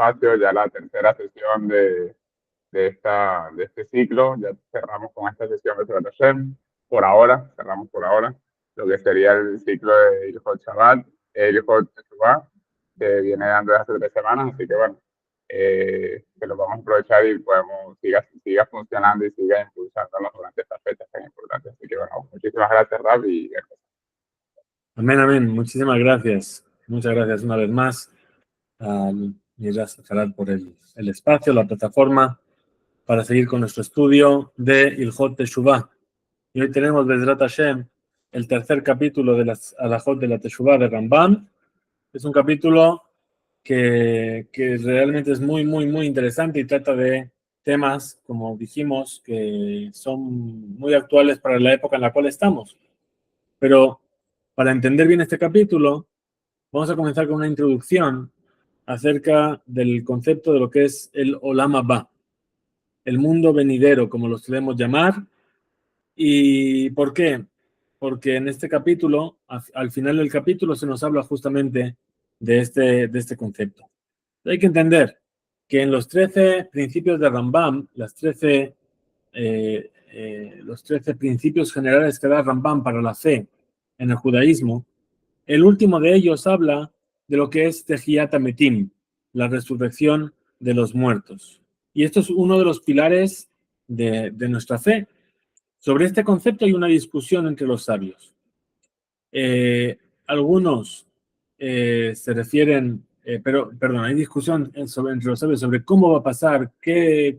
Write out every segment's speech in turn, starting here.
espacio, ya la tercera sesión de este ciclo. Ya cerramos con esta sesión de Shabbat Hashem. Por ahora, cerramos por ahora lo que sería el ciclo de Ilhot Shabbat, Ilhot Teshuvah, que viene dando desde hace 3 semanas. Así que bueno, que lo vamos a aprovechar y podemos siga funcionando y siga impulsándonos durante estas fechas tan importantes. Así que bueno, muchísimas gracias, Rab, y Amén, amén. Muchísimas gracias. Muchas gracias una vez más al Midrash Harat por el espacio, la plataforma, para seguir con nuestro estudio de Ilhot Teshuvah. Y hoy tenemos, Bezrat Hashem, el tercer capítulo de las Alajot de la Teshuvah de Rambam. Es un capítulo que realmente es muy, muy, muy interesante y trata de temas, como dijimos, que son muy actuales para la época en la cual estamos. Pero para entender bien este capítulo, vamos a comenzar con una introducción acerca del concepto de lo que es el Olam Haba, el mundo venidero, como lo solemos llamar. ¿Y por qué? Porque en este capítulo, al final del capítulo, se nos habla justamente de este concepto. Hay que entender que en los 13 principios de Rambam, los 13 principios generales que da Rambam para la fe en el judaísmo, el último de ellos habla de lo que es Tehiyat Ametim, la resurrección de los muertos. Y esto es uno de los pilares de nuestra fe. Sobre este concepto hay una discusión entre los sabios. Algunos se refieren, perdón, hay discusión entre los sabios sobre cómo va a pasar,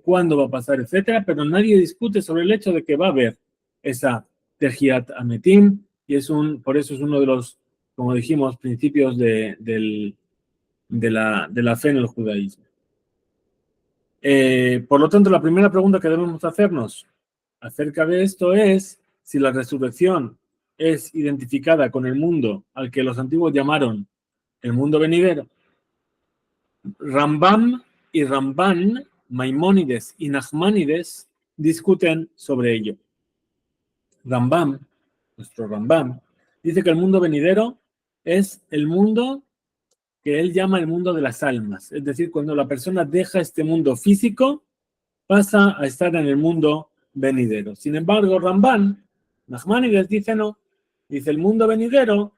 cuándo va a pasar, etcétera, pero nadie discute sobre el hecho de que va a haber esa Tehiyat Ametim, y por eso es uno de los, como dijimos, principios de la fe en el judaísmo. Por lo tanto, la primera pregunta que debemos hacernos acerca de esto es si la resurrección es identificada con el mundo al que los antiguos llamaron el mundo venidero. Rambam y Ramban, Maimónides y Nachmanides discuten sobre ello. Nuestro Rambam, dice que el mundo venidero es el mundo que él llama el mundo de las almas. Es decir, cuando la persona deja este mundo físico, pasa a estar en el mundo venidero. Sin embargo, Ramban, Nachmanides dice no. Dice, el mundo venidero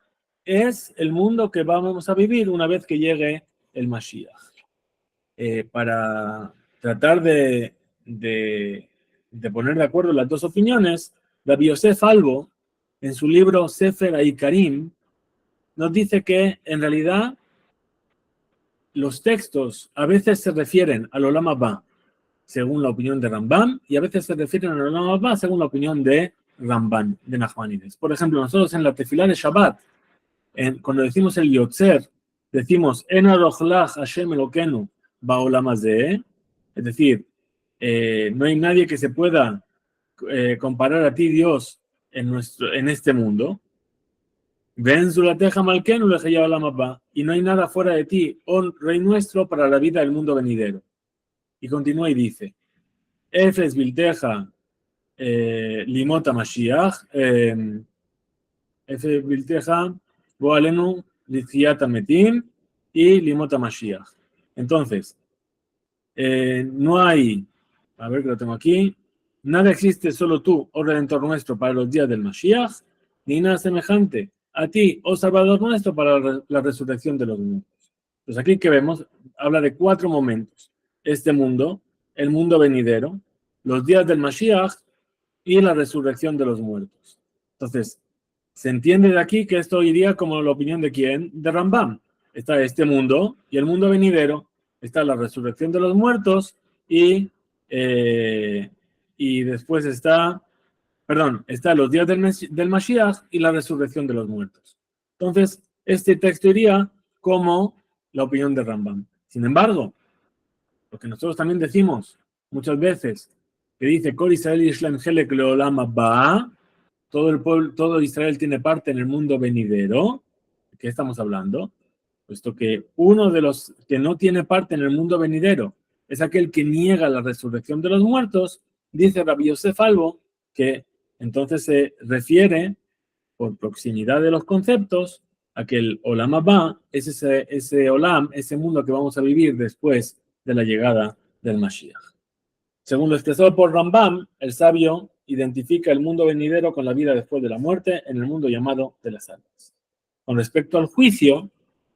es el mundo que vamos a vivir una vez que llegue el Mashiach. Para tratar de poner de acuerdo las dos opiniones, Rabbi Yosef Albo, en su libro Sefer Haikarim, nos dice que en realidad los textos a veces se refieren al Olam Haba según la opinión de Rambam, y a veces se refieren al Olam Haba según la opinión de Ramban, de Nachmanides. Por ejemplo, nosotros en la tefilá de Shabbat, cuando decimos el Yotzer, decimos En Arochlach Hashem Elokenu Ba'olam Hazeh, es decir, no hay nadie que se pueda comparar a ti, Dios, en este mundo. Ven Zulateja Malkenu Lejeya Olam Haba, y no hay nada fuera de ti, oh Rey nuestro, para la vida del mundo venidero. Y continúa y dice, Efes Bilteja Limota Mashiach, Efes Bilteja Boalenu Litziata Metim y Limota Mashiach. Entonces, no hay, a ver que lo tengo aquí, nada existe, solo tú, oh Redentor nuestro, para los días del Mashiach, ni nada semejante a ti, oh Salvador nuestro, para la resurrección de los muertos. Pues aquí que vemos, habla de 4 momentos. Este mundo, el mundo venidero, los días del Mashiach y la resurrección de los muertos. Entonces, se entiende de aquí que esto iría como la opinión de quién? De Rambam. Está este mundo y el mundo venidero, está la resurrección de los muertos y después está los días del Mashiach y la resurrección de los muertos. Entonces, este texto iría como la opinión de Rambam. Sin embargo, lo que nosotros también decimos muchas veces, que dice Kol Israel Yishlem Helek Leolam Haba, todo Israel tiene parte en el mundo venidero. ¿De qué estamos hablando? Puesto que uno de los que no tiene parte en el mundo venidero es aquel que niega la resurrección de los muertos, dice Rabbi Yosef Albo, que entonces se refiere, por proximidad de los conceptos, a que el Olam Abba es ese Olam, ese mundo que vamos a vivir después de la llegada del Mashiach. Según lo expresado por Rambam, el sabio identifica el mundo venidero con la vida después de la muerte en el mundo llamado de las almas. Con respecto al juicio,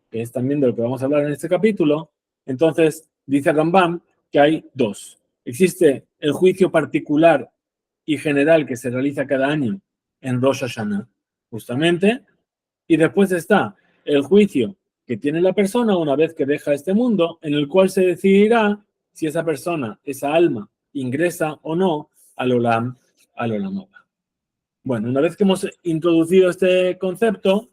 que es también de lo que vamos a hablar en este capítulo, entonces dice Rambam que hay dos. Existe el juicio particular y general que se realiza cada año en Rosh Hashanah, justamente, y después está el juicio que tiene la persona una vez que deja este mundo, en el cual se decidirá si esa persona, esa alma, ingresa o no al Olam Abba. Bueno, una vez que hemos introducido este concepto,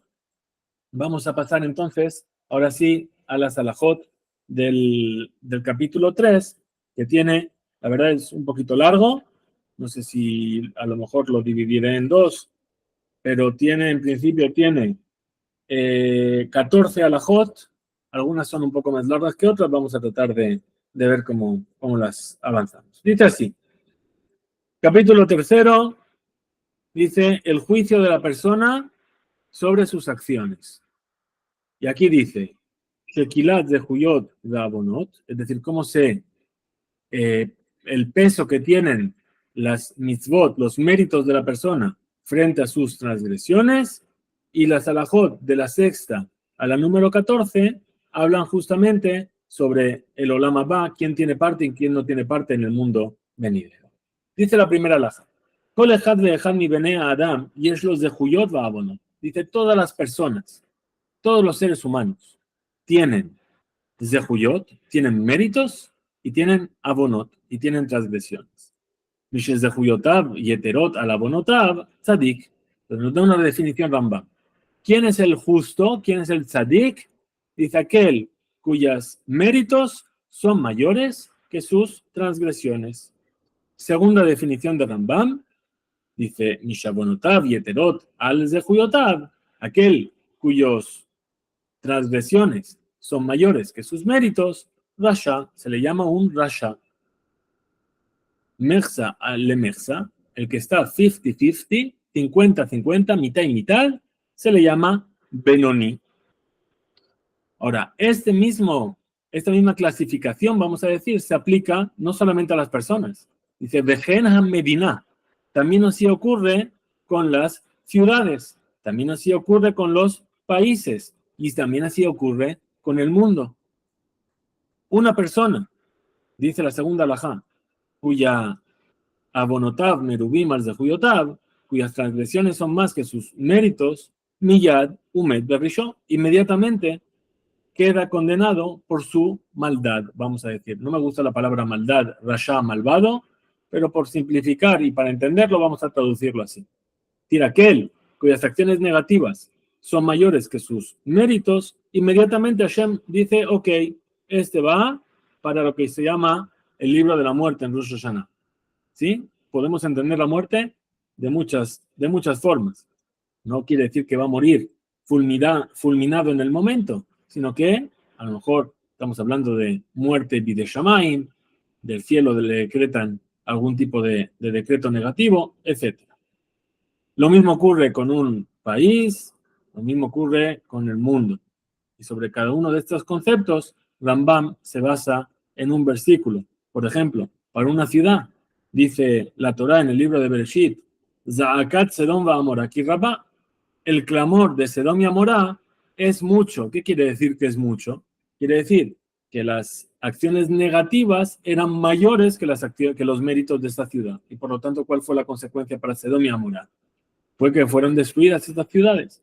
vamos a pasar entonces, ahora sí, a las alajot del capítulo 3, que tiene, la verdad es un poquito largo, no sé si a lo mejor lo dividiré en dos, pero en principio tiene 14 alajot, algunas son un poco más largas que otras, vamos a tratar de ver cómo las avanzamos. Dice así, capítulo 3, dice el juicio de la persona sobre sus acciones. Y aquí dice, Shekilat de Huyot de Abonot, es decir, cómo el peso que tienen las mitzvot, los méritos de la persona frente a sus transgresiones, y las alajot de la sexta a la número 14 hablan justamente sobre el Olam Abba, quién tiene parte y quién no tiene parte en el mundo venidero. Dice la primera alaja, Kol echad ve'echad mi benei Adam yesh lo zehuyot va'avonot. Dice todas las personas, todos los seres humanos tienen zehuyot, tienen méritos y tienen abonot, y tienen transgresiones. Mishes zehuyotav yeterot al abonotav tzadik. Entonces nos da una definición Rambam. ¿Quién es el justo? ¿Quién es el tzadik? Dice aquel cuyos méritos son mayores que sus transgresiones. Segunda definición de Rambam, dice Mishabonotav yeterot al zehuyotav, aquel cuyos transgresiones son mayores que sus méritos, Rasha, se le llama un Rasha. Merza le Merza, el que está 50-50, 50-50, mitad y mitad, se le llama Benoni. Ahora, esta misma clasificación, vamos a decir, se aplica no solamente a las personas. Dice, Vejen Medina. También así ocurre con las ciudades, también así ocurre con los países, y también así ocurre con el mundo. Una persona, dice la segunda alajá, cuya abonotav merubim al zehuyotav, cuyas transgresiones son más que sus méritos, miyad umed berrishó, inmediatamente queda condenado por su maldad, vamos a decir. No me gusta la palabra maldad, rasha, malvado, pero por simplificar y para entenderlo vamos a traducirlo así. Tira aquel cuyas acciones negativas son mayores que sus méritos, inmediatamente Hashem dice, ok, este va para lo que se llama el libro de la muerte en Rosh Hashanah. ¿Sí? Podemos entender la muerte de muchas formas. No quiere decir que va a morir fulminado en el momento, sino que a lo mejor estamos hablando de muerte bideshamaim, del cielo le decretan algún tipo de decreto negativo, etc. Lo mismo ocurre con un país, lo mismo ocurre con el mundo. Y sobre cada uno de estos conceptos, Rambam se basa en un versículo. Por ejemplo, para una ciudad, dice la Torá en el libro de Bereshit, Za'akat Sedom va'amorá ki rabá. El clamor de Sedom y Amorá es mucho. ¿Qué quiere decir que es mucho? Quiere decir que las acciones negativas eran mayores que los méritos de esta ciudad. Y por lo tanto, ¿cuál fue la consecuencia para Sedom y Amorá? Fue que fueron destruidas estas ciudades.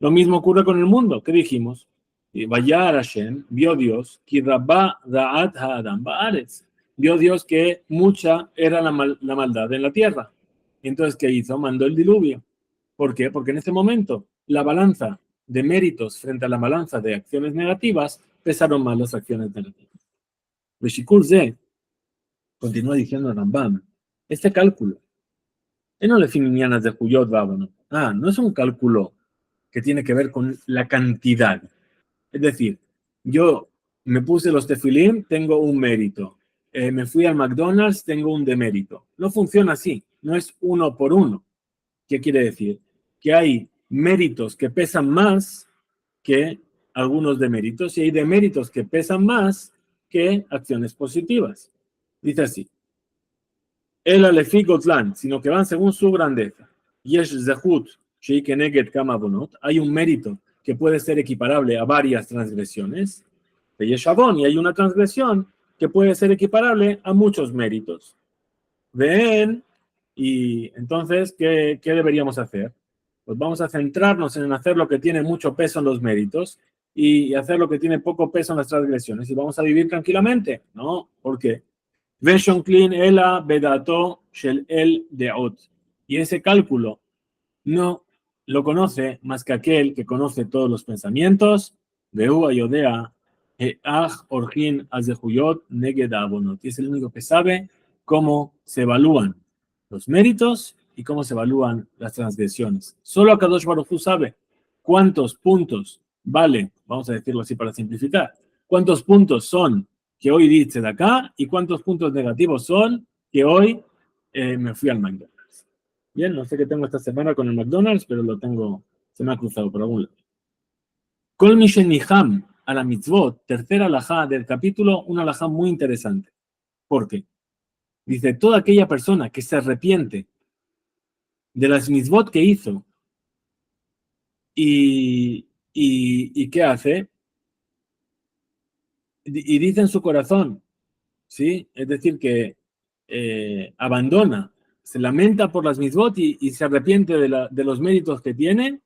Lo mismo ocurre con el mundo. ¿Qué dijimos? Vayar Hashem, vio Dios, ki rabá da'at ha'adam ba'aretz. Vio Dios que mucha era la maldad en la tierra. Entonces, ¿qué hizo? Mandó el diluvio. ¿Por qué? Porque en este momento la balanza de méritos frente a la balanza de acciones negativas pesaron más las acciones negativas. Veshikul Ze continúa diciendo Rambam, este cálculo, no le finianas de Huyot Babonot. No es un cálculo que tiene que ver con la cantidad. Es decir, yo me puse los tefilim, tengo un mérito. Me fui al McDonald's, tengo un demérito. No funciona así, no es uno por uno. ¿Qué quiere decir? Que hay méritos que pesan más que algunos deméritos, y hay deméritos que pesan más que acciones positivas. Dice así, el alefi gotlan, sino que van según su grandeza. Yesh zehut shei keneged kama bonot, hay un mérito que puede ser equiparable a varias transgresiones. De yeshavon, y hay una transgresión que puede ser equiparable a muchos méritos. Ven, y entonces, ¿qué deberíamos hacer? Pues vamos a centrarnos en hacer lo que tiene mucho peso en los méritos y hacer lo que tiene poco peso en las transgresiones y vamos a vivir tranquilamente. No, ¿por qué? Veshonclin ela bedato shel el deot. Y ese cálculo no lo conoce más que aquel que conoce todos los pensamientos. Veu ayodea ach orjin azehuyot neged abonot. Y es el único que sabe cómo se evalúan los méritos y cómo se evalúan las transgresiones. Solo Akadosh Baruj Hu sabe cuántos puntos vale, vamos a decirlo así para simplificar, cuántos puntos son que hoy dice de acá y cuántos puntos negativos son que hoy me fui al McDonald's. Bien, no sé qué tengo esta semana con el McDonald's, pero lo tengo, se me ha cruzado por algún lado. Kol mi sheniham a la mitzvot, tercera alajá del capítulo, una alajá muy interesante. ¿Por qué? Dice, toda aquella persona que se arrepiente de las mitzvot que hizo y ¿qué hace? Y dice en su corazón, ¿sí? Es decir, que abandona, se lamenta por las mitzvot y se arrepiente de los méritos que tiene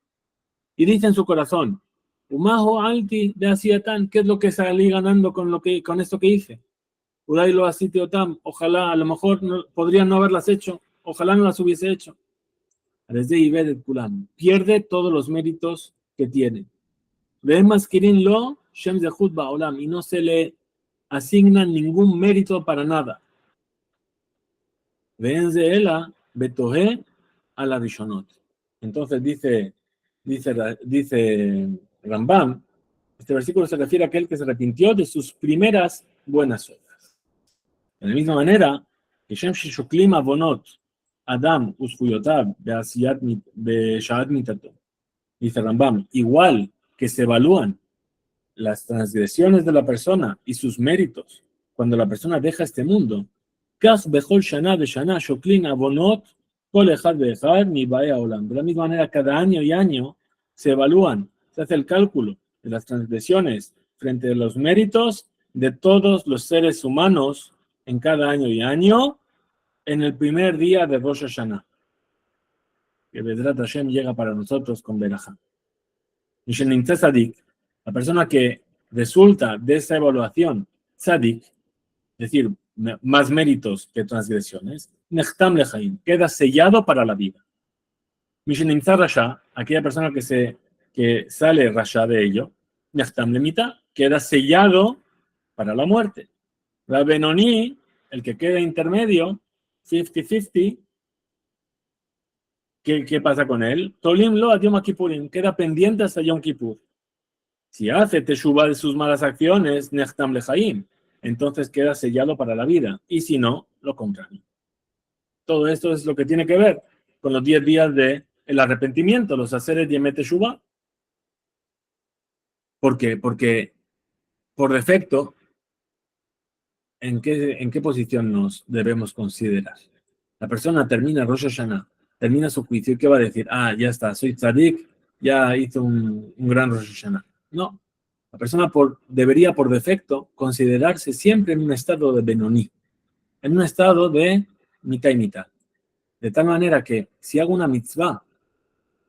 y dice en su corazón, Umaho alti de asiatan, ¿qué es lo que salí ganando con esto que hice? Uday lo asitiotam, ojalá, a lo mejor podrían no haberlas hecho, ojalá no las hubiese hecho. Desde Ibed Kulam, pierde todos los méritos que tiene. Ve'emas kirin lo, Shem Zehut Ba'olam, y no se le asigna ningún mérito para nada. Ve'enze ela, betohe a la rishonot. Entonces dice Rambam, este versículo se refiere a aquel que se arrepintió de sus primeras buenas obras. De la misma manera, que Shem Shishuklim Avonot, Adam Usfuyotab, Be'ashat Mitato. Dice Rambam, igual que se evalúan las transgresiones de la persona y sus méritos cuando la persona deja este mundo, de la misma manera, cada año y año se evalúan, se hace el cálculo de las transgresiones frente a los méritos de todos los seres humanos en cada año y año en el primer día de Rosh Hashanah, que Bedrat Hashem llega para nosotros con Berajá. La persona que resulta de esa evaluación, tzadik, es decir, más méritos que transgresiones, nechtam lechaim, queda sellado para la vida. Mishenimtzar rasha, aquella persona que sale rasha de ello, nechtam lemita, queda sellado para la muerte. La benoni, el que queda intermedio, 50-50, ¿qué pasa con él? Tolim lo a Yom Kippurim, queda pendiente hasta Yom Kippur. Si hace teshuva de sus malas acciones, nechtam lechaim, entonces queda sellado para la vida. Y si no, lo contrario. Todo esto es lo que tiene que ver con los 10 días del arrepentimiento, los haceres de Yemet Teshuvah. ¿Por qué? Porque por defecto, ¿en qué posición nos debemos considerar? La persona termina Rosh Hashanah, termina su juicio y ¿qué va a decir? Ah, ya está, soy tzadik, ya hizo un gran Rosh Hashanah. No, la persona debería por defecto considerarse siempre en un estado de Benoní, en un estado de mitad y mitad. De tal manera que si hago una mitzvah,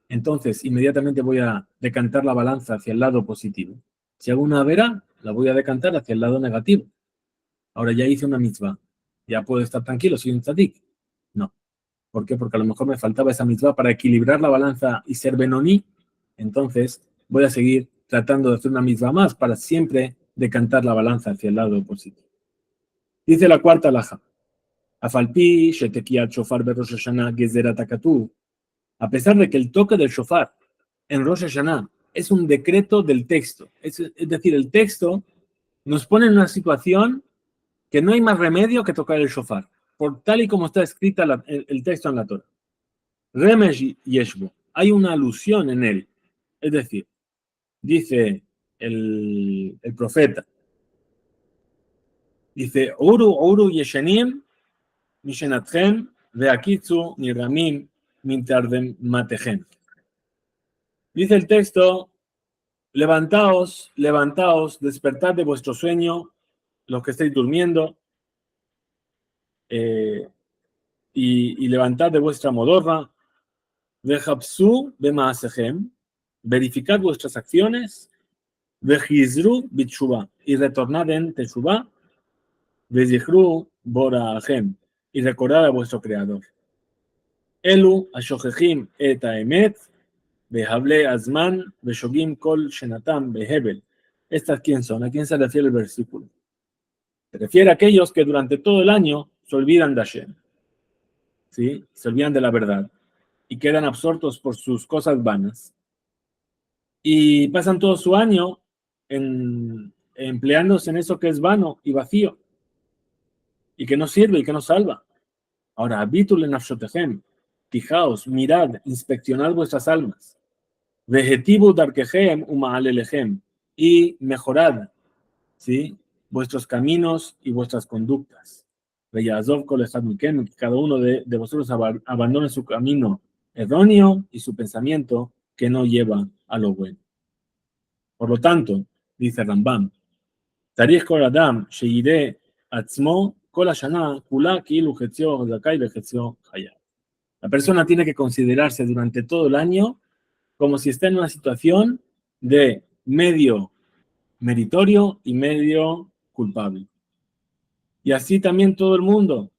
entonces inmediatamente voy a decantar la balanza hacia el lado positivo. Si hago una avera, la voy a decantar hacia el lado negativo. Ahora ya hice una mitzvah, ya puedo estar tranquilo, soy un tzadik. No. ¿Por qué? Porque a lo mejor me faltaba esa mitzvah para equilibrar la balanza y ser Benoní. Entonces voy a seguir tratando de hacer una mitzvah más para siempre decantar la balanza hacia el lado positivo. Dice la cuarta alajá. Afalpi shetekiat shofar berosh Hashanah gezerat hakatuv. A pesar de que el toque del shofar en Rosh Hashanah es un decreto del texto, es decir, el texto nos pone en una situación que no hay más remedio que tocar el shofar, por tal y como está escrita el texto en la Torah. Remesh yeshbo, hay una alusión en él, es decir, dice el profeta, dice, Uru yeshenim mishenatchem veakitzu niramim mintardem matechem. Dice el texto, levantaos, levantaos, despertad de vuestro sueño, los que estáis durmiendo, y levantad de vuestra modorra, vejapsu bemaasehem, verificad vuestras acciones, vejizru bitshuva, y retornad en teshuva, vezichru borahem, y recordad a vuestro Creador. Elu ashojejim et haemet, vehable azman, veshogim kol shenatam behebel. ¿Estas quién son? ¿A quién se refiere el versículo? Se refiere a aquellos que durante todo el año se olvidan de Hashem, ¿sí? Se olvidan de la verdad y quedan absortos por sus cosas vanas. Y pasan todo su año empleándose en eso que es vano y vacío y que no sirve y que no salva. Ahora, habitul en nafshotehem, fijaos, mirad, inspeccionad vuestras almas. Vejetibu darkehem umaalelehem, y mejorad, ¿sí?, vuestros caminos y vuestras conductas. Veyazov kol echad mikem, que cada uno de vosotros abandone su camino erróneo y su pensamiento que no lleva a lo bueno. Por lo tanto, dice Rambam, Tarich kol adam sheireh atzmo kol hashana kula ki'ilu chetzio zakai vechetzio chayav. La persona tiene que considerarse durante todo el año como si está en una situación de medio meritorio y medio culpable. Y así también todo el mundo.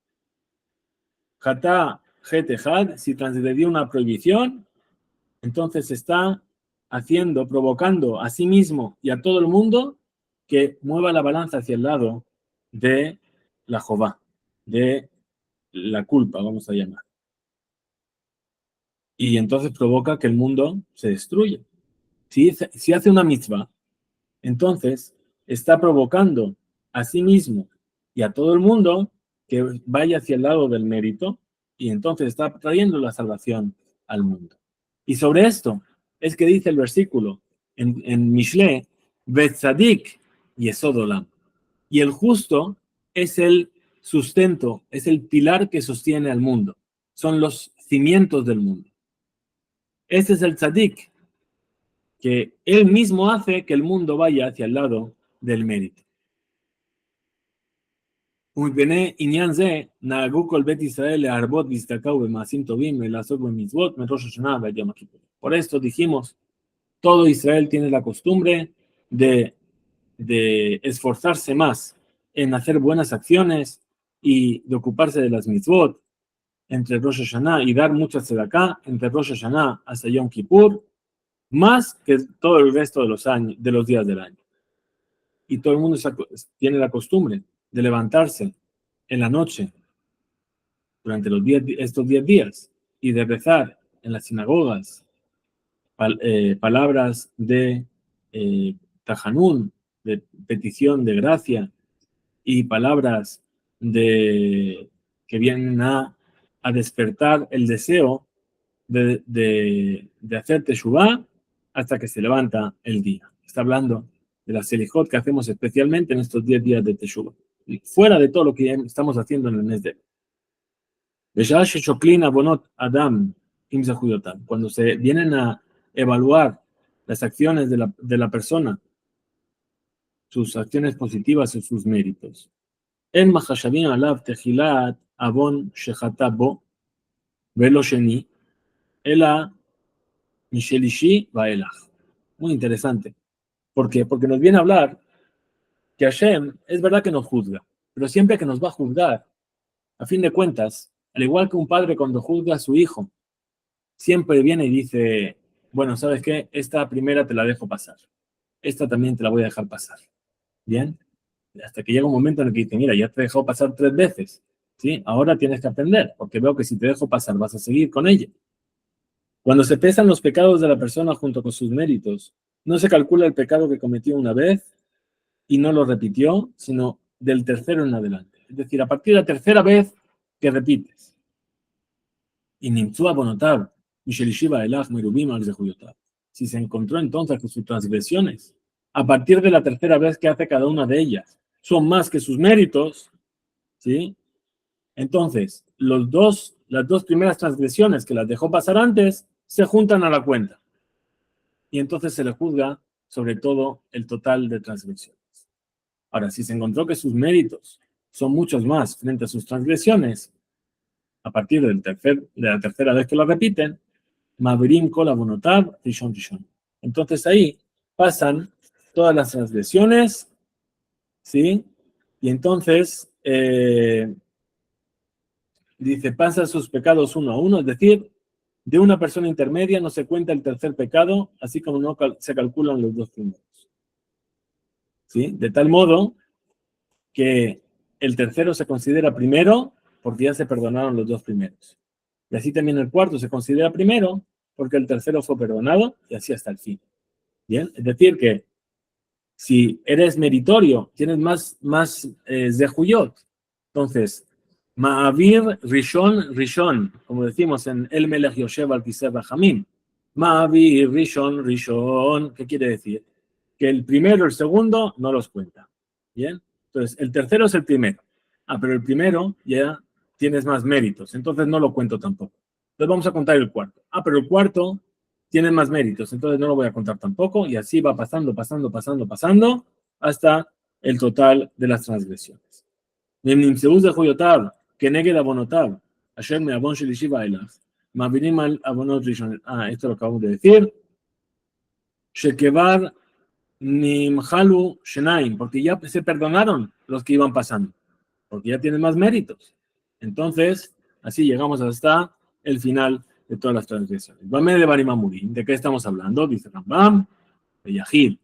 Jatá jetejad, si transgredió una prohibición, entonces está provocando a sí mismo y a todo el mundo que mueva la balanza hacia el lado de la jová, de la culpa, vamos a llamar. Y entonces provoca que el mundo se destruya. Si hace una mitzvah, entonces está provocando a sí mismo y a todo el mundo que vaya hacia el lado del mérito y entonces está trayendo la salvación al mundo. Y sobre esto es que dice el versículo en Mishle, Betzadik yesod olam. Y el justo es el sustento, es el pilar que sostiene al mundo. Son los cimientos del mundo. Ese es el tzadik, que él mismo hace que el mundo vaya hacia el lado del mérito. Por esto dijimos, todo Israel tiene la costumbre de esforzarse más en hacer buenas acciones y de ocuparse de las mitzvot entre Rosh Hashanah y dar mucha tzedakah entre Rosh Hashanah hasta Yom Kippur, más que todo el resto de los días del año. Y todo el mundo tiene la costumbre de levantarse en la noche durante estos 10 días y de rezar en las sinagogas palabras de tajanún, de petición de gracia, y palabras que vienen a despertar el deseo de hacer teshuvá hasta que se levanta el día. Está hablando de la selijot que hacemos especialmente en estos 10 días de teshuvá, y fuera de todo lo que estamos haciendo en el mes de cuando se vienen a evaluar las acciones de la persona, sus acciones positivas y sus méritos. En mahashavim alav tejilat avon shechata bo velo sheni ela mishelishi vaelach. Muy interesante. ¿Por qué? Porque nos viene a hablar que Hashem es verdad que nos juzga, pero siempre que nos va a juzgar, a fin de cuentas, al igual que un padre cuando juzga a su hijo, siempre viene y dice, bueno, ¿sabes qué? Esta primera te la dejo pasar. Esta también te la voy a dejar pasar. ¿Bien? Hasta que llega un momento en el que dice, mira, ya te he dejado pasar 3 veces. ¿Sí? Ahora tienes que aprender, porque veo que si te dejo pasar vas a seguir con ella. Cuando se pesan los pecados de la persona junto con sus méritos, no se calcula el pecado que cometió una vez y no lo repitió, sino del tercero en adelante. Es decir, a partir de la tercera vez que repites. Y nimtzua bonotav, mishelishiva elach merubim al zehuyotav. si se encontró entonces que sus transgresiones, a partir de la tercera vez que hace cada una de ellas, son más que sus méritos, ¿sí? Entonces, las dos primeras transgresiones que las dejó pasar antes, se juntan a la cuenta. Y entonces se le juzga sobre todo el total de transgresiones. Ahora, si se encontró que sus méritos son muchos más frente a sus transgresiones, a partir de la tercera vez que lo repiten, Mavirim kol avonotav rishon rishon. Entonces ahí pasan todas las transgresiones, ¿sí? Y entonces dice, pasa sus pecados uno a uno, es decir, de una persona intermedia no se cuenta el tercer pecado, así como no se calculan los dos primeros. ¿Sí? De tal modo que el tercero se considera primero porque ya se perdonaron los dos primeros. Y así también el cuarto se considera primero porque el tercero fue perdonado y así hasta el fin. Bien, es decir que si eres meritorio, tienes más zehuyot. Entonces, Ma'avir Rishon Rishon, como decimos en El Melech Yoshev al Kiseh Rachamim. Ma'avir Rishon Rishon, ¿qué quiere decir? Que el primero y el segundo no los cuenta. Bien, entonces el tercero es el primero. Pero el primero ya tienes más méritos, entonces no lo cuento tampoco. Entonces vamos a contar el cuarto. Pero el cuarto tiene más méritos, entonces no lo voy a contar tampoco, y así va pasando, hasta el total de las transgresiones. Esto lo acabo de decir. Shekevar Nimhalu Shenaim, porque ya se perdonaron los que iban pasando, porque ya tienen más méritos. Entonces, así llegamos hasta el final de todas las transgresiones. ¿De qué estamos hablando? Dice Rambam, de Yahid.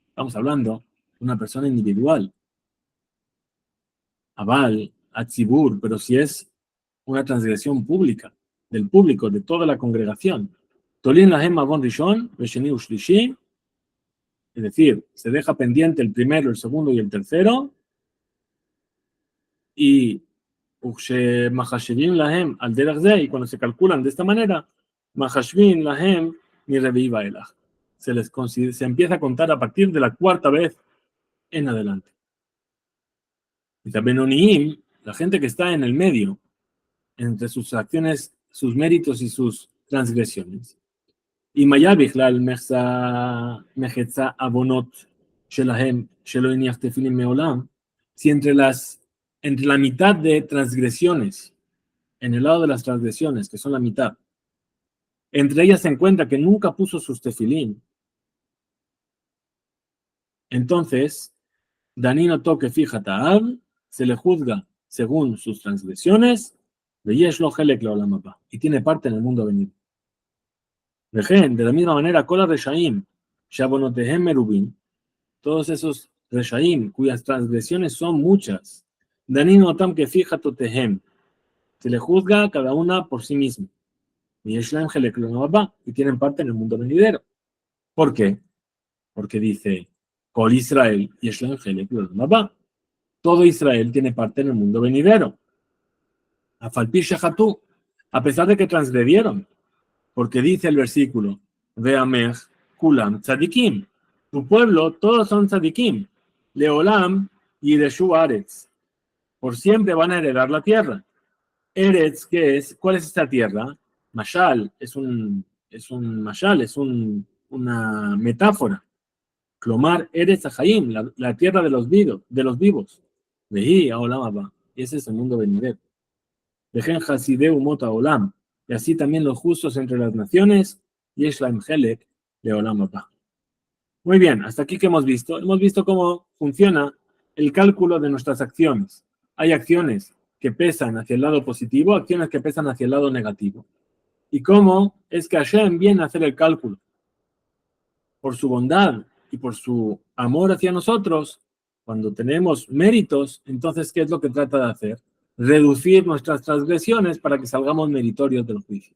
Estamos hablando de una persona individual. Aval, Atzibur, pero si es una transgresión pública, del público, de toda la congregación. Tolin lahem avon rishon, vesheni ushlishi, es decir, se deja pendiente el primero, el segundo y el tercero, y Mahashivim lahem al derech, y cuando se calculan de esta manera, Mahashivim lahem ni reviva elach. Se empieza a contar a partir de la cuarta vez en adelante. Y también la gente que está en el medio, entre sus acciones, sus méritos y sus transgresiones. Y Mayabichlal Mechetza Abonot Shelahem Shelo Iniach Tefilim Meolam, si entre la mitad de transgresiones, en el lado de las transgresiones, que son la mitad, entre ellas se encuentra que nunca puso sus tefilín, entonces, Danino Toque Fíjate se le juzga según sus transgresiones, y tiene parte en el mundo venido. De la misma manera, Kola Reshaim, Shabonotehem Merubim, todos esos Reshaim, cuyas transgresiones son muchas, Danino Tam que Fíjate Tehem, se le juzga cada una por sí misma. Y tienen parte en el mundo venidero. ¿Por qué? Porque dice, Kol Israel, Yeshlam Helek Lolama. Todo Israel tiene parte en el mundo venidero. Afalpi Shehatu, a pesar de que transgredieron. Porque dice el versículo, Veamech Kulam Tzadikim. Tu pueblo, todos son Tzadikim. Leolam Yireshu Aretz. Por siempre van a heredar la tierra. Eretz, ¿qué es? ¿Cuál es esta tierra? Mashal, es una metáfora. Clomar, Eretz Ahaim, la tierra de los vivos. Vehi Olam Abba. Y ese es el mundo venidero. Dejen Hasideu Mota Olam. Y así también los justos entre las naciones. Yeshlaim Helek de Olam Abba. Muy bien, hasta aquí que hemos visto. Hemos visto cómo funciona el cálculo de nuestras acciones. Hay acciones que pesan hacia el lado positivo, acciones que pesan hacia el lado negativo. Y cómo es que Hashem viene a hacer el cálculo. Por su bondad y por su amor hacia nosotros, cuando tenemos méritos, entonces, ¿qué es lo que trata de hacer? Reducir nuestras transgresiones para que salgamos meritorios del juicio.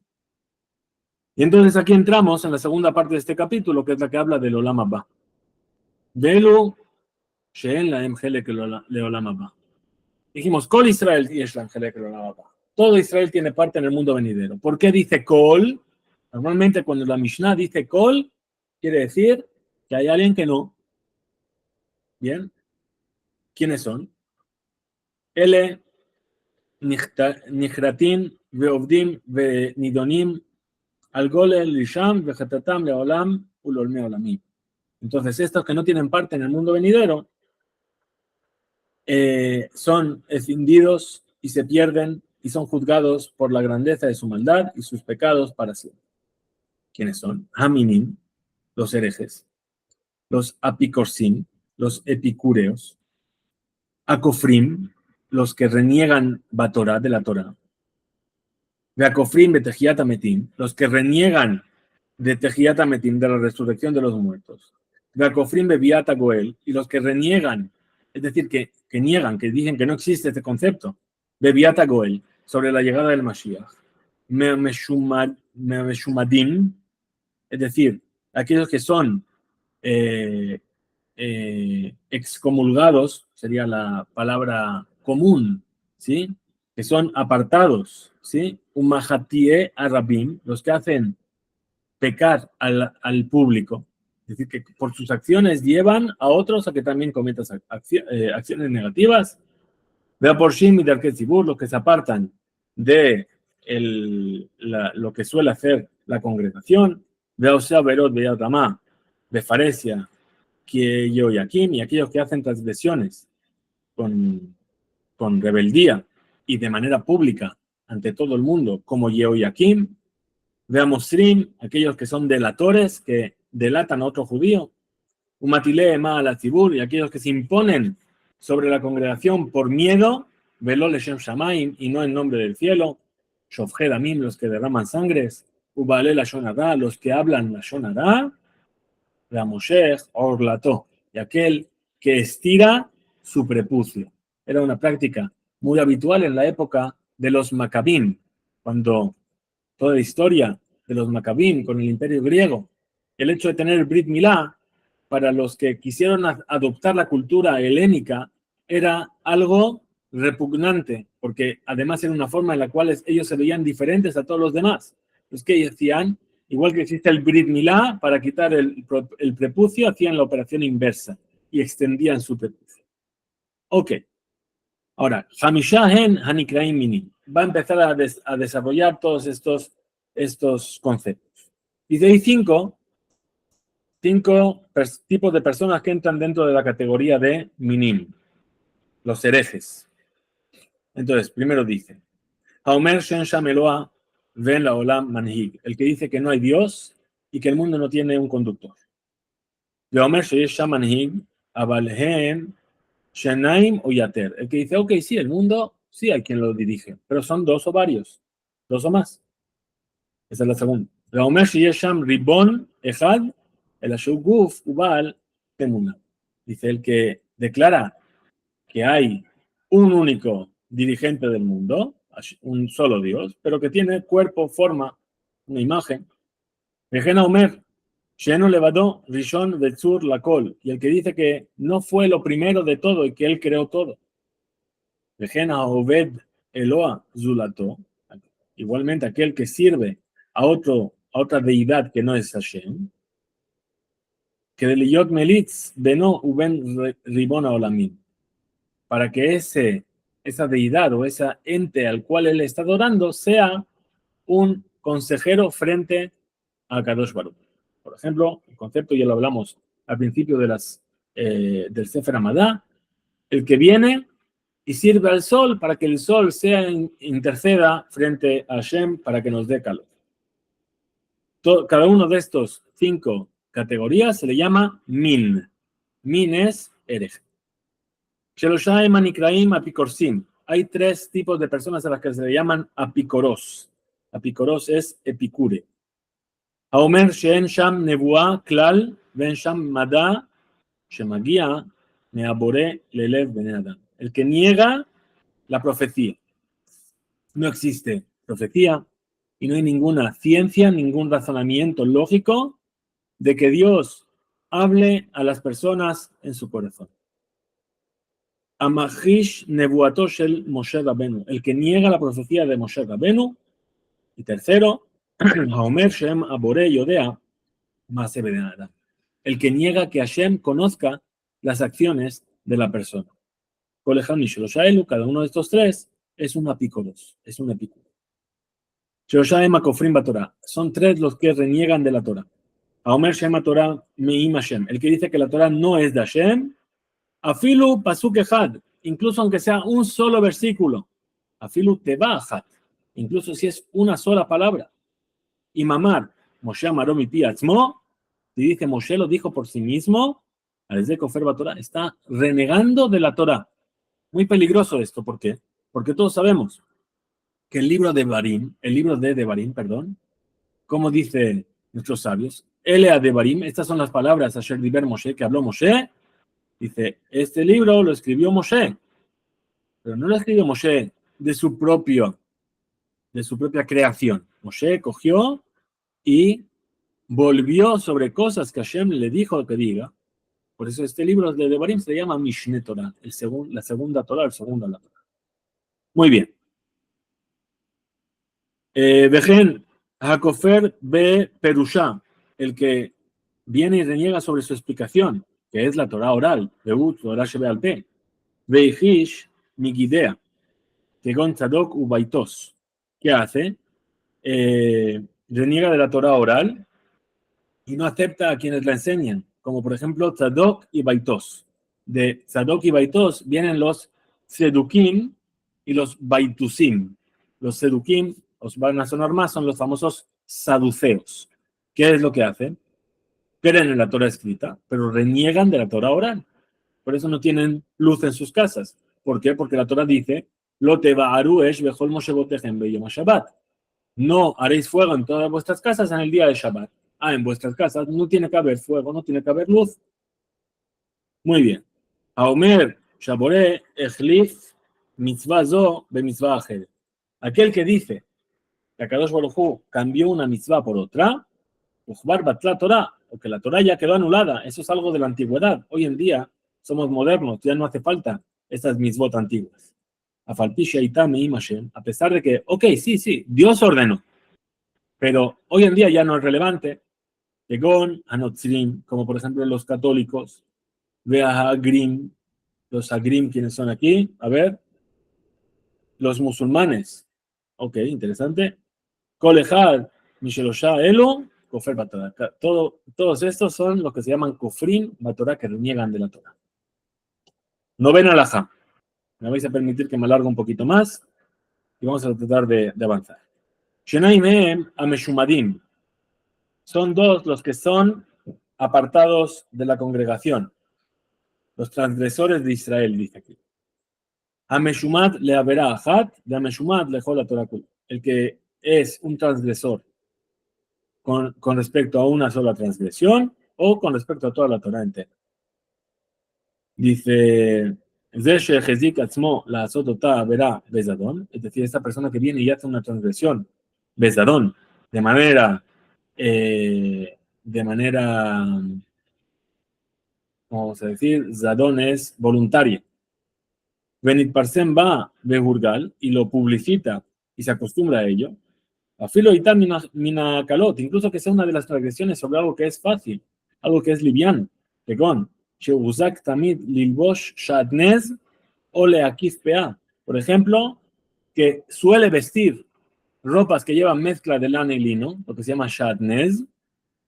Y entonces aquí entramos en la segunda parte de este capítulo, que es la que habla del Olam Abba. Velu she'en lahem helek leolam haba. Dijimos, Kol Israel yeshlam helek leolam haba. Todo Israel tiene parte en el mundo venidero. ¿Por qué dice Kol? Normalmente cuando la Mishnah dice Kol, quiere decir que hay alguien que no. Bien. ¿Quiénes son? Ele נחרטים ועובדים ונידונים al gole lisham vejetatam leolam ulolme olamim. Entonces, estos que no tienen parte en el mundo venidero son escindidos y se pierden y son juzgados por la grandeza de su maldad y sus pecados para siempre. ¿Quiénes son? Haminim, los herejes, los apicorsim, los epicúreos, Akofrim, los que reniegan Batorá de la Torá, Beakofrim Betejiat Ametim, los que reniegan de Tejiat Ametim, de la resurrección de los muertos, Beakofrim Bebiat Goel, y los que reniegan, es decir, que niegan, que dicen que no existe este concepto, Bebiat Goel, sobre la llegada del Mashiach, Meshumadim, es decir, aquellos que son excomulgados, sería la palabra común, ¿sí? Que son apartados, ¿sí? Umahatie arabim, los que hacen pecar al público, es decir, que por sus acciones llevan a otros a que también cometan acciones negativas. Vea por Shim y Darketzibur, los que se apartan de lo que suele hacer la congregación. Vea Osea Berot, vea Tamá, de Faresia, que Yehoyakim, y aquellos que hacen transgresiones con rebeldía y de manera pública ante todo el mundo, como Yehoyakim, veamos Srim, aquellos que son delatores, que delatan a otro judío, Umatile Ma al Atzibur, y aquellos que se imponen sobre la congregación por miedo, Velo Leshem Shamaim, y no en nombre del cielo, Shofje Damim, los que derraman sangres, Ubale Lashon Hara, los que hablan Lashon Hara, Ramoshech Orlató, y aquel que estira su prepucio. Era una práctica muy habitual en la época de los Macabim, cuando toda la historia de los Macabim con el imperio griego, el hecho de tener el Brit Milá, para los que quisieron adoptar la cultura helénica, era algo repugnante, porque además era una forma en la cual ellos se veían diferentes a todos los demás. Los que hacían, igual que existe el Brit Milá, para quitar el prepucio, hacían la operación inversa y extendían su prepucio. Ok. Ahora, Hamishahen Hanikraim Mini. Va a empezar a desarrollar todos estos conceptos. Dice, hay cinco tipos de personas que entran dentro de la categoría de Minim, los herejes. Entonces, primero dice, Haomer Shen Shameloa Ven la Olam Manhig, el que dice que no hay Dios y que el mundo no tiene un conductor. Haomer Sheyesh Manhig Abalhem Shenaim o Yater, el que dice, ok, sí, el mundo, sí hay quien lo dirige, pero son dos o varios, dos o más. Esa es la segunda. Haomer Sheyesh Sham Ribon Echad el Ashuguf Ubal Temuna. Dice el que declara que hay un único dirigente del mundo, un solo Dios, pero que tiene cuerpo, forma, una imagen. Vejena Omer, Sheno Levadó, Rishon Betzur Lakol, y el que dice que no fue lo primero de todo y que él creó todo. Vejena Oved Eloa Zulato, igualmente aquel que sirve a otra deidad que no es Hashem, que de Liyot Melitz Beno Uben Ribona Olamim, para que esa deidad o ese ente al cual él está adorando sea un consejero frente a Kadosh Baruch. Por ejemplo, el concepto ya lo hablamos al principio del Sefer Hamadá, el que viene y sirve al sol para que el sol interceda frente a Hashem para que nos dé calor. Cada uno de estos 5 categorías se le llama Min. Min es hereje. Sheloshaim Anikraim Apikorsim. Hay 3 tipos de personas a las que se le llaman apicoros. Apicoros es epicure. Haomer She'en Sham Nebuah Klal Ven Sham Mada Shemagia Meabore Lelev Bnei Adam. El que niega la profecía. No existe profecía y no hay ninguna ciencia, ningún razonamiento lógico de que Dios hable a las personas en su corazón. Amahish Nebuato Shel Moshe Rabenu, el que niega la profecía de Moshe Rabenu. Y tercero, Haomer Shem Abore Yodea Maase Bnei Adam, el que niega que Hashem conozca las acciones de la persona. Cada uno de estos tres es un apícoros, es un epicuro. Son tres los que reniegan de la Torah. Aomer Shema Torah Meim Hashem. El que dice que la Torah no es de Hashem, Afilu Pasuk Echad, incluso aunque sea un solo versículo. Afilu Teba Echad, incluso si es una sola palabra. Y Mamar, Moshe Amaró mi pi atzmo, si dice Moshe lo dijo por sí mismo, desde Kofer Torah está renegando de la Torah. Muy peligroso esto, ¿por qué? Porque todos sabemos que el libro de Devarim, como dice nuestros sabios, Elea Devarim, estas son las palabras Asher Diber Moshe, que habló Moshe, dice, este libro lo escribió Moshe, pero no lo escribió Moshe de su propia creación. Moshe cogió y volvió sobre cosas que Hashem le dijo que diga. Por eso este libro de Devarim se llama Mishne Torah, la segunda Torah, el segundo la Torah. Muy bien. Vejen Hakofer be Perusha, el que viene y reniega sobre su explicación, que es la Torah oral, Beut, Torah Shebeal Peh, Veihish Migidea, Kegon Tzadok Ubaitos. ¿Qué hace? Reniega de la Torah oral y no acepta a quienes la enseñan, como por ejemplo Tzadok y Baitos. De Tzadok y Baitos vienen los Sedukim y los Baitusim. Los Sedukim, os van a sonar más, son los famosos saduceos. ¿Qué es lo que hacen? Creen en la Torah escrita, pero reniegan de la Torah oral. Por eso no tienen luz en sus casas. ¿Por qué? Porque la Torah dice, Lo te ba'aruesh bechol moshebotejem beyom Shabbat. No haréis fuego en todas vuestras casas en el día de Shabbat. En vuestras casas no tiene que haber fuego, no tiene que haber luz. Muy bien. Aomer Shabore Echlif Mitzvah Zo be Mitzvah Ahed. Aquel que dice que Akadosh Baruj Hu cambió una mitzvah por otra, Uchbar Batla Torah, o que la Torah ya quedó anulada. Eso es algo de la antigüedad. Hoy en día somos modernos, ya no hace falta estas mitzvot antiguas. A pesar de que, sí, Dios ordenó, pero hoy en día ya no es relevante. Egon Anotzrim, como por ejemplo los católicos, Vea Agrim, los Agrim, ¿quiénes son aquí? A ver, los musulmanes. Interesante. Kolehad, Mishelosha, Elo, Kofer Batorah. Todos estos son los que se llaman Kofrim Batorah, que reniegan de la Torah. Novena alajá. Me vais a permitir que me alargue un poquito más y vamos a tratar de avanzar. Shenai mehem ameshumadim. Son dos los que son apartados de la congregación. Los transgresores de Israel, dice aquí. Ameshumad le haberá ajat, de Ameshumad le jola Torah. El que es un transgresor con respecto a una sola transgresión o con respecto a toda la Torah entera. Dice, es decir, esta persona que viene y hace una transgresión, bezadón, de manera, vamos a decir, zadón es voluntaria. Benit Parsem va de Burgal y lo publicita y se acostumbra a ello. Afilo y tal mina calot, incluso que sea una de las transgresiones sobre algo que es fácil, algo que es liviano. Pegón, sheuzak tamid lilbosh shadnez o leakif pea. Por ejemplo, que suele vestir ropas que llevan mezcla de lana y lino, lo que se llama shadnez,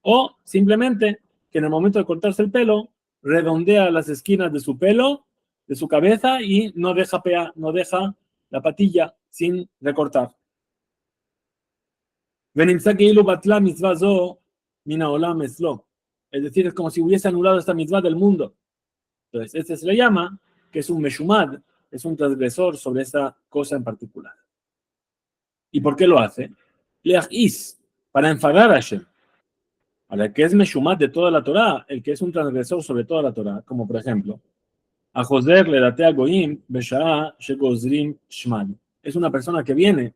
o simplemente que en el momento de cortarse el pelo, redondea las esquinas de su pelo, de su cabeza y no deja la patilla sin recortar. Es decir, es como si hubiese anulado esta mitzvah del mundo. Entonces, este se le llama que es un meshumad, es un transgresor sobre esa cosa en particular. ¿Y por qué lo hace? Leachis, para enfadar a Hashem. Ahora, que es meshumad de toda la Torah, el que es un transgresor sobre toda la Torah, como por ejemplo, a Joser le date a Goim, Beshaa, Shegozrim, Shmad. Es una persona que viene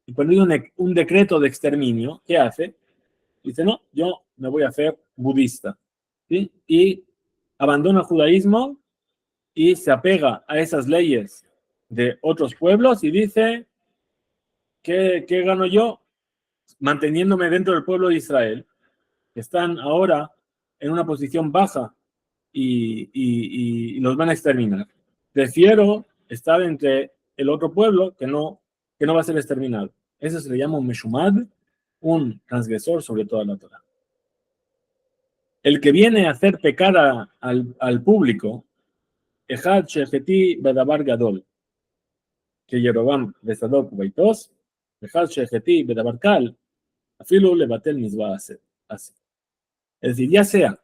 y cuando hay un decreto de exterminio, ¿qué hace? Dice, no, yo me voy a hacer budista. ¿Sí? Y abandona el judaísmo y se apega a esas leyes de otros pueblos y dice, ¿qué gano yo? Manteniéndome dentro del pueblo de Israel, que están ahora en una posición baja y los van a exterminar. Prefiero estar entre el otro pueblo que no va a ser exterminado. Eso se le llama un meshumad, un transgresor sobre toda la Torah. El que viene a hacer pecar al público, Ejad Sheheti Bedabar Gadol, que Yerobam Besadok Baitos, Ejad Sheheti Bedabar Kal, Afilu Lebatel Mizvah hace. Es decir, ya sea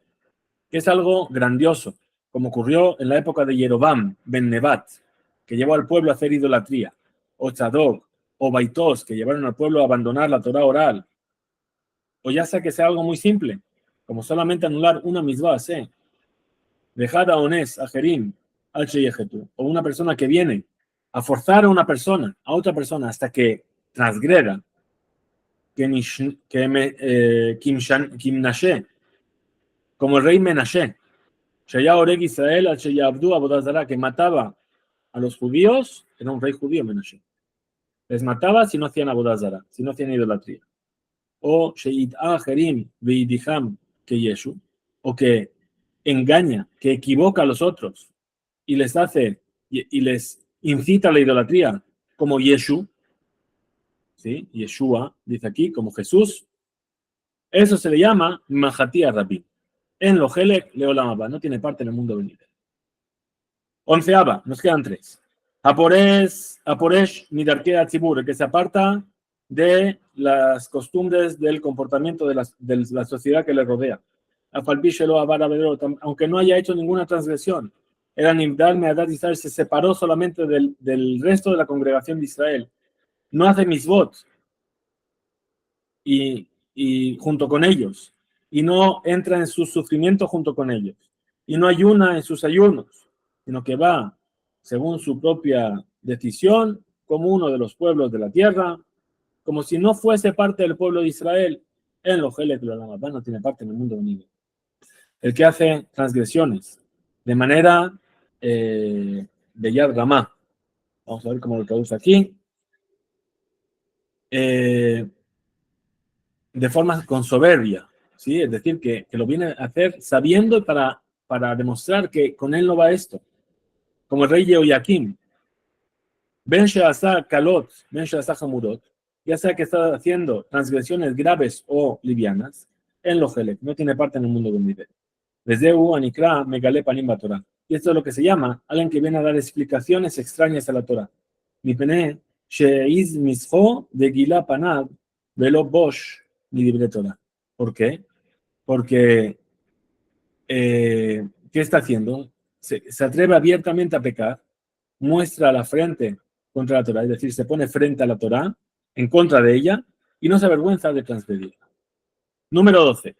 que es algo grandioso, como ocurrió en la época de Yerobam ben Nebat, que llevó al pueblo a hacer idolatría, o Tzadok, o Baitos, que llevaron al pueblo a abandonar la Torah oral, o ya sea que sea algo muy simple, como solamente anular una misvah hace, dejar a Ones, a Jerim, al Sheyehetu, o una persona que viene a forzar a una persona, a otra persona, hasta que transgreda, Kimnashe, como el rey Menashe, Shaya Oreg Israel al Shaya Abdu Abodazara, que mataba a los judíos, era un rey judío Menashe. Les mataba si no hacían Abodazara, si no hacían idolatría. O Sheyit'a Jerim Veidiham que Yeshu, o que engaña, que equivoca a los otros y les hace y les incita a la idolatría, como Yeshu, ¿sí? Yeshua, dice aquí, como Jesús. Eso se le llama Mahatía Rabbi. En lo Helek Leolam Abba, no tiene parte en el mundo venidero. 11ava, nos quedan 3. Aporesh Midarkea Tzibur, el que se aparta de las costumbres del comportamiento de la sociedad que le rodea. Afalpishelo Abarabero, aunque no haya hecho ninguna transgresión. Era Nimdal Meadat Israel, se separó solamente del resto de la congregación de Israel. No hace misbot y junto con ellos. Y no entra en su sufrimiento junto con ellos. Y no ayuna en sus ayunos, sino que va, según su propia decisión, como uno de los pueblos de la tierra, como si no fuese parte del pueblo de Israel. En lo Helek Leolam no tiene parte en el mundo venido. El que hace transgresiones de manera de Yad Ramá. Vamos a ver cómo lo traduce aquí. De forma con soberbia, ¿sí? Es decir, que lo viene a hacer sabiendo para demostrar que con él no va esto. Como el rey Yehoyakim. Ben Sheasa Kalot, Ben Sheasa Hamurot, ya sea que está haciendo transgresiones graves o livianas, en lo Helek, no tiene parte en el mundo venidero. Desde Anikra Megale Panim Torah. Y esto es lo que se llama alguien que viene a dar explicaciones extrañas a la Torah. Mi pene, Sheiz Misho de Gila Panad, Velo Bosch, mi libre Torah. ¿Por qué? Porque, ¿qué está haciendo? Se atreve abiertamente a pecar, muestra la frente contra la Torah, es decir, se pone frente a la Torah, en contra de ella, y no se avergüenza de transgredirla. Número 12.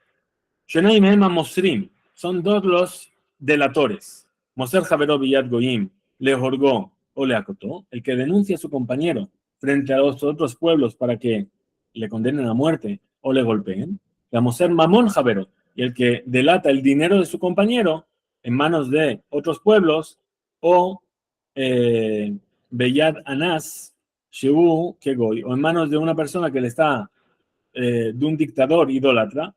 Shenai Mehema Mosrim. Son dos los delatores. Moser Javeró Villat Goyim, le jorgó o le acotó, el que denuncia a su compañero frente a los otros pueblos para que le condenen a muerte o le golpeen. La Moser Mamón Javeró, y el que delata el dinero de su compañero en manos de otros pueblos, o Beyad Anas, Sheu Kegoy, o en manos de una persona que le está, de un dictador idólatra.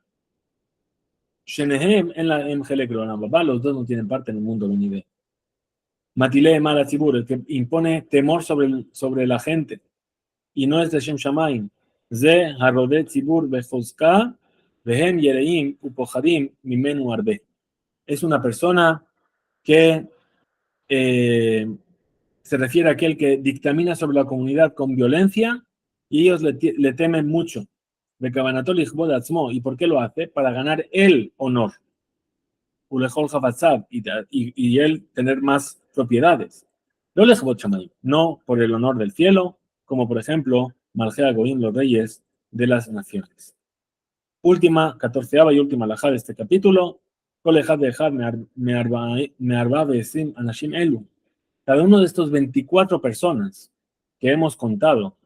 Shenehem en la Helek Leolam Abba, los dos no tienen parte en el mundo venidero. Matile Mala Tzibur, el que impone temor sobre la gente, y no es de Shem Shamayim. Ze Harodeh Tzibur Befozka, Vehem Yereim Upohadim Mimenu Arbe. Es una persona que se refiere a aquel que dictamina sobre la comunidad con violencia y ellos le temen mucho. De Kavanatol Ichbod Atzmo. ¿Y por qué lo hace? Para ganar el honor. Y él tener más propiedades. No por el honor del cielo, como por ejemplo Malgea Goim, los reyes de las naciones. Última, 14ava y última alajá de este capítulo. Cada uno de estos 24 personas que hemos contado,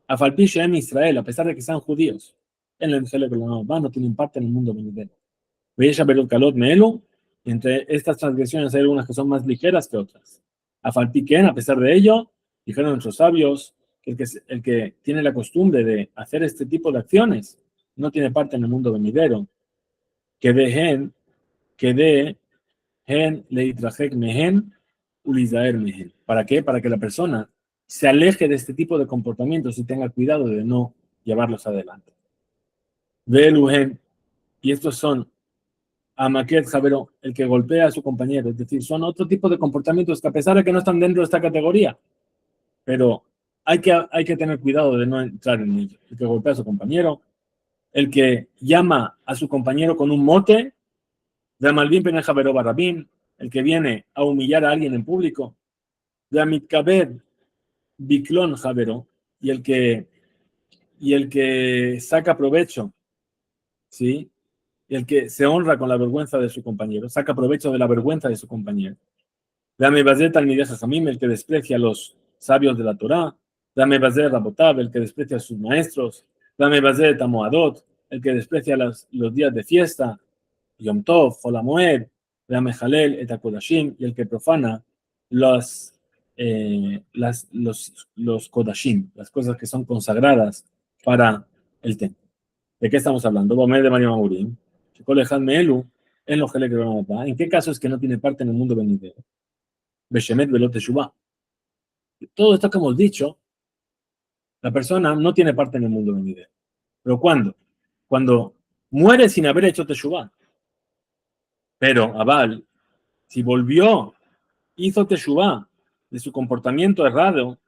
a Falpishem Israel, a pesar de que sean judíos, en el Helek Leolam Abba no tienen parte en el mundo venidero. Veisha Berut Kalot Meelu, entre estas transgresiones hay algunas que son más ligeras que otras. A Falpiken, a pesar de ello, dijeron nuestros sabios que el que tiene la costumbre de hacer este tipo de acciones no tiene parte en el mundo venidero. Que dejen que de hen leitrajek mehen ulizaer mehen. ¿Para qué? Para que la persona se aleje de este tipo de comportamientos y tenga cuidado de no llevarlos adelante. Veluhen, y estos son Amaket Javero, el que golpea a su compañero, es decir, son otro tipo de comportamientos que a pesar de que no están dentro de esta categoría, pero hay que tener cuidado de no entrar en ello. El que golpea a su compañero, el que llama a su compañero con un mote, de Amalvin Penel Javero Barrabín, el que viene a humillar a alguien en público, de Amitkabed Biklon Javero, y el que saca provecho, ¿sí? Y el que se honra con la vergüenza de su compañero, saca provecho de la vergüenza de su compañero. Dame Bazet al Mideh Jamim, el que desprecia a los sabios de la Torá. Dame Bazet Rabotab, el que desprecia a sus maestros. Dame Bazet a Moadot, el que desprecia los días de fiesta. Yom Tov, Jolamoed, Dame Jalel, Et HaKodashim, y el que profana los Kodashim, las cosas que son consagradas para el templo. ¿De qué estamos hablando? Bomer de María Mamurim. ¿En qué caso es que no tiene parte en el mundo venidero? Beshemet Velot Teshuvah. Todo esto que hemos dicho, la persona no tiene parte en el mundo venidero. ¿Pero cuándo? Cuando muere sin haber hecho Teshuvah. Pero Abal, si volvió, hizo Teshuvah de su comportamiento errado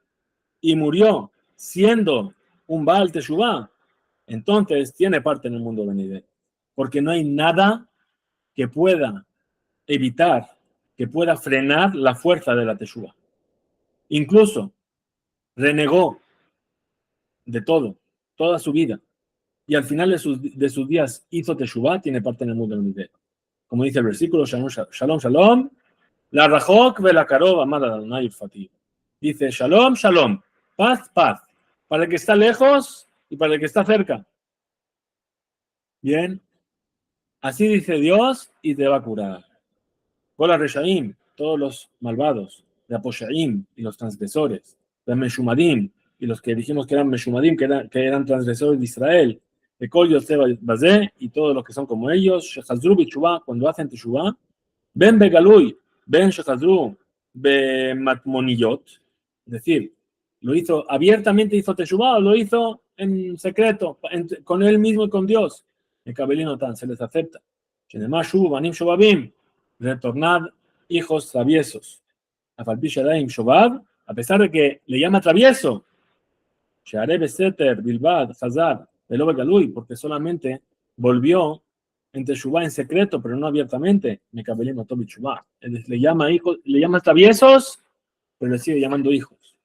y murió siendo un Baal Teshuvah, entonces tiene parte en el mundo venidero. Porque no hay nada que pueda evitar, que pueda frenar la fuerza de la Teshuvah. Incluso renegó de todo, toda su vida, y al final de sus días hizo Teshuvah, tiene parte en el mundo venidero. Como dice el versículo, Shalom, Shalom, Shalom, la Rajok ve la Karov, amada Adonai Fatih. Dice, Shalom, Shalom, paz, paz, para el que está lejos y para el que está cerca. Bien, así dice Dios y te va a curar. Hola Reshaim, todos los malvados, de Aposhaim y los transgresores, de Meshumadim y los que dijimos que eran Meshumadim, que eran transgresores de Israel, de Kol Yosef Bazé y todos los que son como ellos, Shechazru B'Teshuvah, cuando hacen Teshuvah, Ben Begalui, Ben Shechazru Bematmoniyot, es decir, lo hizo abiertamente, hizo Teshuvah, o lo hizo en secreto, con él mismo y con Dios. El Kabelino Tan se les acepta. Shenemah Shuv Banim Shobabim, retornad hijos traviesos. A pesar de que le llama travieso, porque solamente volvió en Teshuvah en secreto, pero no abiertamente. Le llama hijos, le llama traviesos, pero le sigue llamando hijos.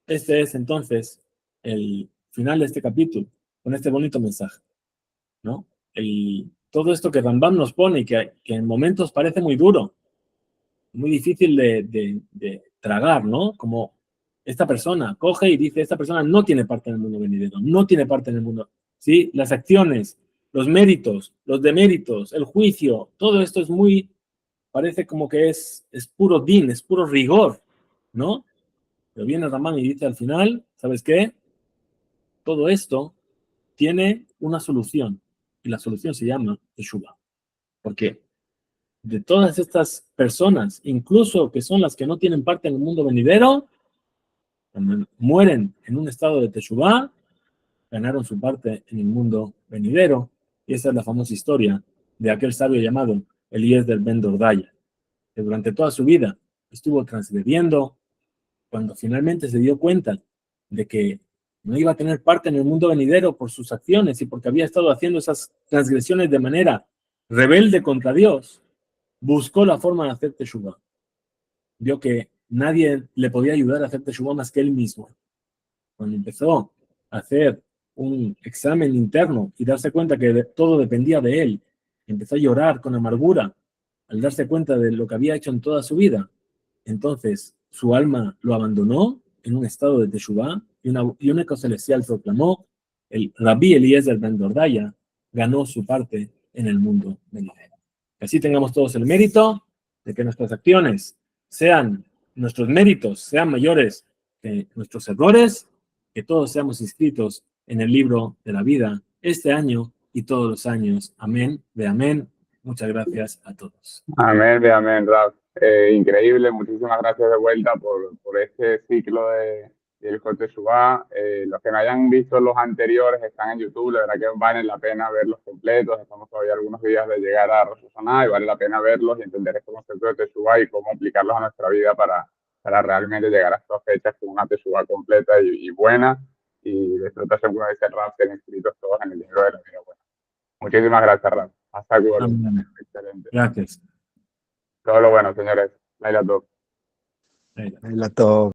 Este es entonces el final de este capítulo, con este bonito mensaje, ¿no? Todo esto que Rambam nos pone, que en momentos parece muy duro, muy difícil de tragar, ¿no? Como esta persona coge y dice, esta persona no tiene parte en el mundo venidero, no tiene parte en el mundo, ¿sí? Las acciones, los méritos, los deméritos, el juicio, todo esto es muy, parece como que es puro din, es puro rigor, ¿no? Pero viene Ramán y dice al final, ¿sabes qué? Todo esto tiene una solución, y la solución se llama Teshuvah. ¿Por qué? De todas estas personas, incluso que son las que no tienen parte en el mundo venidero, cuando mueren en un estado de Teshuvah, ganaron su parte en el mundo venidero. Y esa es la famosa historia de aquel sabio llamado Eliezer ben Dordaya, que durante toda su vida estuvo transgrediendo, cuando finalmente se dio cuenta de que no iba a tener parte en el mundo venidero por sus acciones y porque había estado haciendo esas transgresiones de manera rebelde contra Dios, buscó la forma de hacer Teshuvah. Vio que nadie le podía ayudar a hacer Teshuvah más que él mismo. Cuando empezó a hacer un examen interno y darse cuenta que todo dependía de él, empezó a llorar con amargura al darse cuenta de lo que había hecho en toda su vida. Entonces su alma lo abandonó en un estado de Teshuvah y un eco celestial proclamó, el Rabbi Eliezer ben Dordaya ganó su parte en el mundo venidero. Que así tengamos todos el mérito de que nuestras acciones sean, nuestros méritos sean mayores que nuestros errores, que todos seamos inscritos en el libro de la vida este año y todos los años. Amén, de amén. Muchas gracias a todos. Amén, amén, Raf. Increíble, muchísimas gracias de vuelta por este ciclo del Jote Shuvah. Los que no hayan visto los anteriores están en YouTube, la verdad que vale la pena verlos completos. Estamos todavía algunos días de llegar a Rosh Hashanah y vale la pena verlos y entender este concepto de Teshuvah y cómo aplicarlos a nuestra vida para realmente llegar a estas fechas con una Teshuvah completa y buena. Y disfrutar, según dice Raf, ser inscritos todos en el libro de la vida buena. Muchísimas gracias, Raf. Hasta luego. Excelente. Gracias. Todo lo bueno, señores. Laila Top. Laila Top.